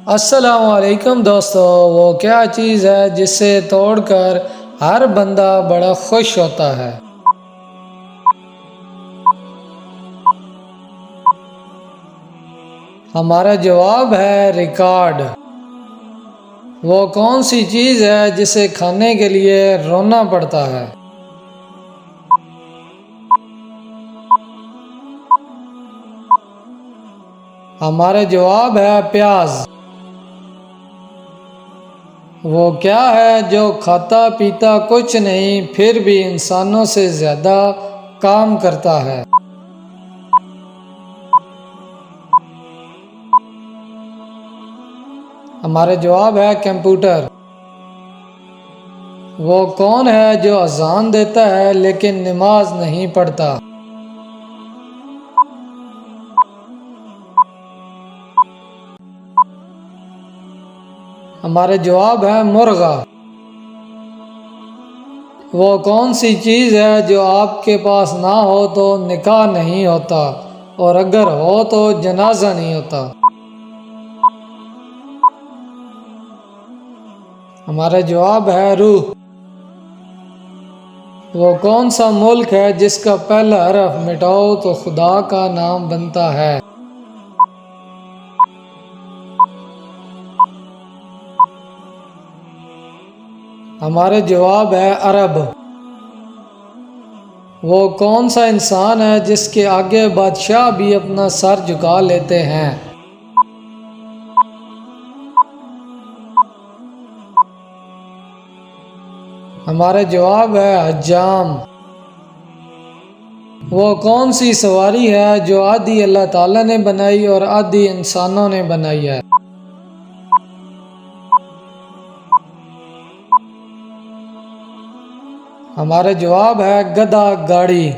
السلام علیکم دوستو، وہ کیا چیز ہے جسے توڑ کر ہر بندہ بڑا خوش ہوتا ہے؟ ہمارا جواب ہے ریکارڈ۔ وہ کون سی چیز ہے جسے کھانے کے لیے رونا پڑتا ہے؟ ہمارا جواب ہے پیاز۔ وہ کیا ہے جو کھاتا پیتا کچھ نہیں پھر بھی انسانوں سے زیادہ کام کرتا ہے؟ ہمارا جواب ہے کمپیوٹر۔ وہ کون ہے جو اذان دیتا ہے لیکن نماز نہیں پڑھتا؟ ہمارا جواب ہے مرغا۔ وہ کون سی چیز ہے جو آپ کے پاس نہ ہو تو نکاح نہیں ہوتا اور اگر ہو تو جنازہ نہیں ہوتا؟ ہمارا جواب ہے روح۔ وہ کون سا ملک ہے جس کا پہلا حرف مٹاؤ تو خدا کا نام بنتا ہے؟ ہمارا جواب ہے عرب۔ وہ کون سا انسان ہے جس کے آگے بادشاہ بھی اپنا سر جھکا لیتے ہیں؟ ہمارا جواب ہے حجام۔ وہ کون سی سواری ہے جو آدھی اللہ تعالیٰ نے بنائی اور آدھی انسانوں نے بنائی ہے؟ ہمارا جواب ہے گدھا گاڑی۔